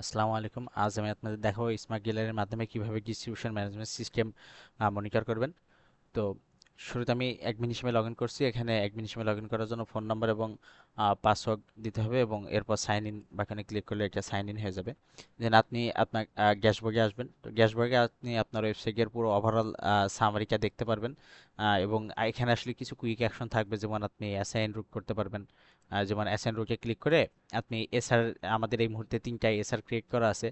আসসালামু আলাইকুম। আজ আমি আপনাদের দেখাবো স্মার্ট গ্যালারির মাধ্যমে কিভাবে ডিস্ট্রিবিউশন ম্যানেজমেন্ট সিস্টেম মনিটর করবেন। তো শুরুতে আমি অ্যাডমিন হিসেবে লগ ইন করছি। এখানে অ্যাডমিন হিসেবে লগ ইন করার জন্য ফোন নাম্বার এবং পাসওয়ার্ড দিতে হবে এবং এরপর সাইন ইন বাটনে ক্লিক করলে এটা সাইন ইন হয়ে যাবে। দেন আপনি আপনার ড্যাশবোর্ডে আসবেন। তো ড্যাশবোর্ডে আপনি আপনার ওয়েবসাইটের পুরো ওভারঅল সামারিটা দেখতে পারবেন। এবং এখানে আসলে কিছু কুইক অ্যাকশন থাকবে, যেমন আপনি অ্যাসাইন রুট করতে পারবেন। যেমন অ্যাসাইন রুটে ক্লিক করে আপনি এসআর, আমাদের এই মুহূর্তে তিনটা এসআর ক্রিয়েট করা আছে,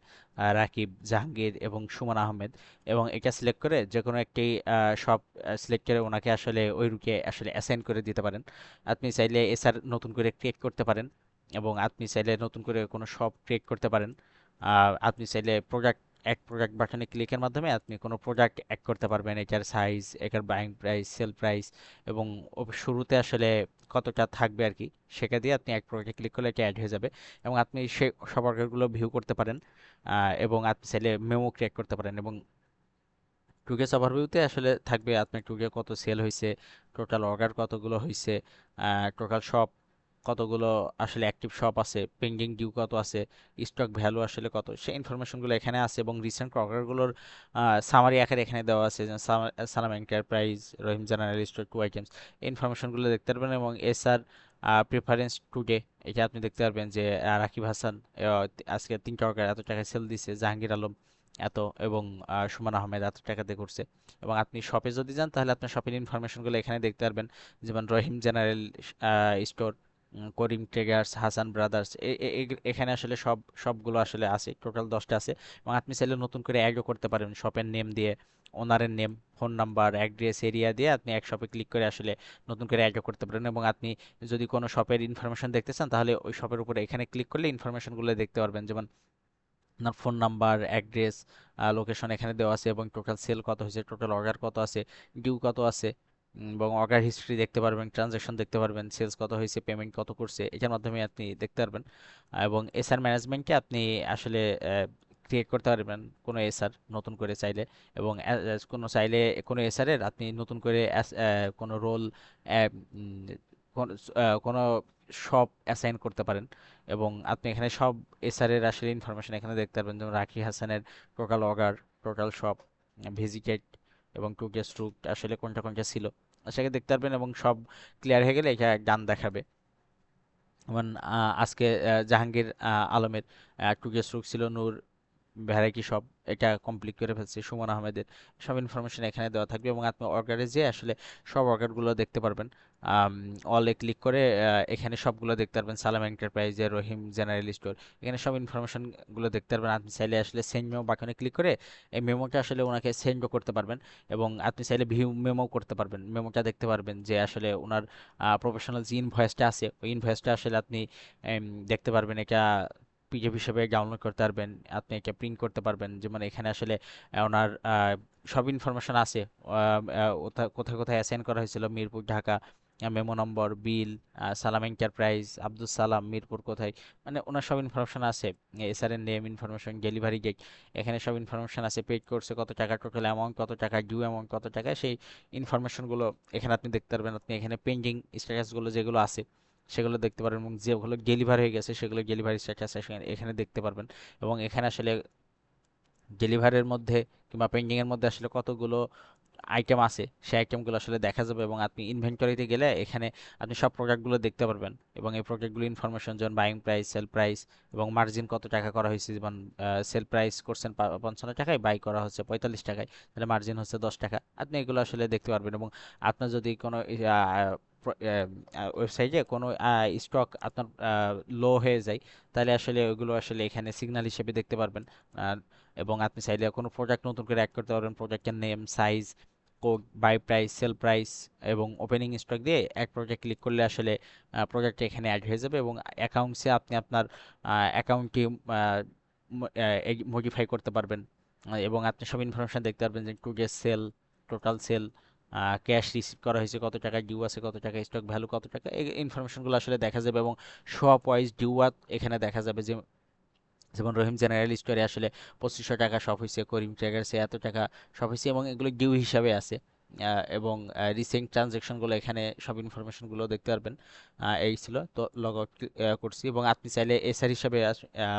রাকিব, জাহাঙ্গীর এবং সুমন আহমেদ। এবং এটা সিলেক্ট করে যে কোনো একটি সব সিলেক্ট করে ওনাকে আসলে ওই রুটে আসলে অ্যাসাইন করে দিতে পারেন। আপনি চাইলে এসআর নতুন করে ক্রিয়েট করতে পারেন এবং আপনি চাইলে নতুন করে কোনো শপ ক্রিয়েট করতে পারেন। আপনি চাইলে প্রোডাক্ট এক প্রোডাক্ট বাটনে ক্লিকের মাধ্যমে আপনি কোনো প্রোডাক্ট অ্যাড করতে পারবেন, এটার সাইজ, এটার বাইং প্রাইস, সেল প্রাইস এবং শুরুতে আসলে কতটা থাকবে আর কি, সেটা দিয়ে আপনি এক প্রোডাক্টে ক্লিক করলে এটা অ্যাড হয়ে যাবে এবং আপনি সে সব অর্ডারগুলো ভিউ করতে পারেন। এবং আপনি চাইলে মেমো ক্রিয়েট করতে পারেন এবং টুকেস ওভারভিউতে আসলে থাকবে আপনার টুকে কত সেল হয়েছে, টোটাল অর্ডার কতগুলো হয়েছে, টোটাল শপ কতগুলো আসলে অ্যাক্টিভ শপ আছে, পেন্ডিং ডিউ কত আছে, স্টক ভ্যালু আসলে কত, সেই ইনফরমেশনগুলো এখানে আছে এবং রিসেন্ট অর্ডারগুলোর সামারি আকারে এখানে দেওয়া আছে, যেমন সালাম এন্টারপ্রাইজ, রহিম জেনারেল স্টোর, টু আইটেমস। এই ইনফরমেশনগুলো দেখতে পারবেন এবং এসআর প্রিফারেন্স টুডে, এটা আপনি দেখতে পারবেন যে রাকিব হাসান আজকে 3টা অর্ডার এত টাকায় সেল দিছে, জাহাঙ্গীর আলম এত, এবং সুমন আহমেদ এত টাকাতে করছে। এবং আপনি শপে যদি যান তাহলে আপনার শপের ইনফরমেশনগুলো এখানে দেখতে পারবেন, যেমন রহিম জেনারেল স্টোর, করিম ট্রেগার্স, হাসান ব্রাদার্স। এখানে আসলে সবগুলো আসলে আছে, টোটাল 10টা আছে। এবং আপনি চাইলে নতুন করে অ্যাডও করতে পারেন শপের নেম দিয়ে, ওনারের name, phone number, address, area দিয়ে আপনি এক শপে ক্লিক করে আসলে নতুন করে অ্যাডও করতে পারেন। এবং আপনি যদি কোনো শপের ইনফরমেশন দেখতে চান তাহলে ওই শপের উপরে এখানে ক্লিক করলে ইনফরমেশনগুলো দেখতে পারবেন, যেমন আপনার ফোন নাম্বার, অ্যাড্রেস, লোকেশন এখানে দেওয়া আছে এবং টোটাল সেল কত হয়েছে, টোটাল অর্ডার কত আছে, ডিউ কত আছে, এবং অর্ডার হিস্ট্রি দেখতে পারবেন, ট্রানজ্যাকশন দেখতে পারবেন, সেলস কত হয়েছে, পেমেন্ট কত করছে, এটার মাধ্যমে আপনি দেখতে পারবেন। এবং এসআর ম্যানেজমেন্টে আপনি আসলে ক্রিয়েট করতে পারবেন কোনো এসআর নতুন করে চাইলে, এবং কোনো চাইলে কোনো এসআর এর আপনি নতুন করে কোনো রোল, কোনো শপ অ্যাসাইন করতে পারেন। এবং আপনি এখানে সব এসআর এর আসলে ইনফরমেশন এখানে দেখতে পারবেন, যেমন রাকি হাসানের total order, total shop visited এবং টু গেস্ট রুট আসলে কোনটা কোনটা ছিল সেটা দেখতে পারবেন। এবং সব ক্লিয়ার হয়ে গেলে এটা ডান দেখাবে। যেমন আজকে জাহাঙ্গীর আলমের টু গেস্ট রুট ছিল, নূর ভ্যারাইটি শপ এটা কমপ্লিট করে ফেলছে, সুমন আহমেদের। সব ইনফরমেশন এখানে দেওয়া থাকবে এবং আপনি অর্ডারে যেয়ে আসলে সব অর্ডারগুলো দেখতে পারবেন। অলে ক্লিক করে এখানে সবগুলো দেখতে পারবেন, সালাম এন্টারপ্রাইজের, রহিম জেনারেল স্টোর, এখানে সব ইনফরমেশনগুলো দেখতে পারবেন। আপনি চাইলে আসলে সেন্ড মেমো বাটনে ক্লিক করে এই মেমোটা আসলে ওনাকে সেন্ডও করতে পারবেন। এবং আপনি চাইলে ভিউ মেমো করতে পারবেন, মেমোটা দেখতে পারবেন যে আসলে ওনার প্রফেশনাল যে ইনভয়েসটা আছে ওই ইনভয়েসটা আসলে আপনি দেখতে পারবেন। এটা পিডিএফ হিসেবে ডাউনলোড করতে পারবেন, আপনি এটা প্রিন্ট করতে পারবেন। যেমন এখানে আসলে ওনার সব ইনফরমেশন আছে, কোথায় কোথায় অ্যাসাইন করা হয়েছিল, মিরপুর, ঢাকা, মেমো নম্বর, বিল, সালাম এন্টারপ্রাইজ, আব্দুল সালাম, মিরপুর কোথায়, মানে ওনার সব ইনফরমেশন আছে। এসআর এর নেম, ইনফরমেশন, ডেলিভারি ডেট, এখানে সব ইনফরমেশন আছে। পেড করছে কত টাকা, টোটাল অ্যামাউন্ট কত টাকা, ডিউ অ্যামাউন্ট কত টাকা, সেই ইনফরমেশনগুলো এখানে আপনি দেখতে পারবেন। আপনি এখানে পেন্ডিং স্ট্যাটাসগুলো যেগুলো আছে সেগুলো দেখতে পারবেন এবং যেগুলো ডেলিভার হয়ে গেছে সেগুলো ডেলিভারি স্ট্যাটাস এখানে দেখতে পারবেন। এবং এখানে আসলে ডেলিভারের মধ্যে কিংবা পেন্ডিং এর মধ্যে আসলে কতগুলো আইটেম আছে সেই আইটেমগুলো আসলে দেখা যাবে। এবং আপনি ইনভেন্টরিতে গেলে এখানে আপনি সব প্রোডাক্টগুলো দেখতে পারবেন এবং এই প্রোডাক্টগুলো ইনফরমেশন, যেমন বাইং প্রাইস, সেল প্রাইস এবং মার্জিন কত টাকা করা হয়েছে। যেমন সেল প্রাইস করছেন 55 টাকায়, বাই করা হচ্ছে 45 টাকায়, তাহলে মার্জিন হচ্ছে 10 টাকা। আপনি এগুলো আসলে দেখতে পারবেন। এবং আপনার যদি কোনো ওয়েবসাইটে কোনো স্টক আপনার লো হয়ে যায় তাহলে আসলে ওইগুলো আসলে এখানে সিগন্যাল হিসেবে দেখতে পারবেন। আর এবং আপনি চাইলে কোনো প্রোডাক্ট নতুন করে অ্যাড করতে পারবেন, প্রোডাক্টের name, size, code, buy price, sale price এবং ওপেনিং স্টক দিয়ে এক প্রোডাক্ট ক্লিক করলে আসলে প্রোডাক্ট এখানে অ্যাড হয়ে যাবে। এবং অ্যাকাউন্টসে আপনি আপনার অ্যাকাউন্টটি মডিফাই করতে পারবেন। এবং আপনি সব ইনফরমেশন দেখতে পারবেন, যে two days sale, total sale, cash receive করা হয়েছে কত টাকা, ডিউ আছে কত টাকা, স্টক ভ্যালু কত টাকা, এই ইনফরমেশনগুলো আসলে দেখা যাবে। এবং শপ ওয়াইজ ডিউ এখানে দেখা যাবে, যে যেমন রহিম জেনারেল স্টোরে আসলে 2500 টাকা শপ হয়েছে, করিম ট্রেগার্সে এত টাকা শপ হয়েছে এবং এগুলো ডিউ হিসাবে আছে। এবং রিসেন্ট ট্রানজ্যাকশনগুলো এখানে সব ইনফরমেশনগুলো দেখতে পারবেন। এই ছিল তো, লগ আউট করছি এবং আপনি চাইলে এসআর হিসাবে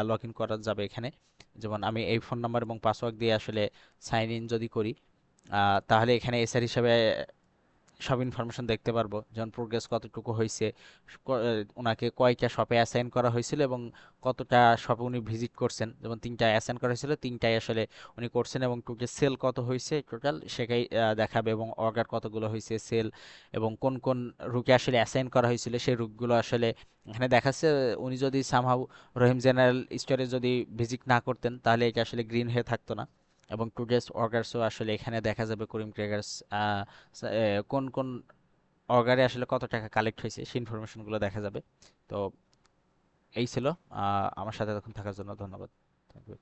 লগ ইন করা যাবে এখানে। যেমন আমি এই ফোন নাম্বার এবং পাসওয়ার্ড দিয়ে আসলে সাইন ইন যদি করি, তাহলে এখানে এসআর হিসাবে সব ইনফরমেশন দেখতে পারবো, যেমন প্রোগ্রেস কতটুকু হয়েছে, ওনাকে কয়টা শপে অ্যাসাইন করা হয়েছিল এবং কতটা শপে উনি ভিজিট করছেন। যেমন 3টা অ্যাসাইন করা হয়েছিল, 3টাই আসলে উনি করছেন, এবং টোটাল সেল কত হয়েছে টোটাল সেটাই দেখাবে, এবং অর্ডার কতগুলো হয়েছে, সেল, এবং কোন কোন রুকে আসলে অ্যাসাইন করা হয়েছিল সেই রুটগুলো আসলে এখানে দেখাচ্ছে। উনি যদি সামহাউ রহিম জেনারেল স্টোরে যদি ভিজিট না করতেন তাহলে এটা আসলে গ্রিন হয়ে থাকতো না। এবং টুডেস অর্ডারসও আসলে এখানে দেখা যাবে, করিম ট্রেগার্স কোন কোন অর্গারে আসলে কত টাকা কালেক্ট হয়েছে সেই ইনফরমেশনগুলো দেখা যাবে। তো এই ছিল। আমার সাথে এতক্ষণ থাকার জন্য ধন্যবাদ। Thank you.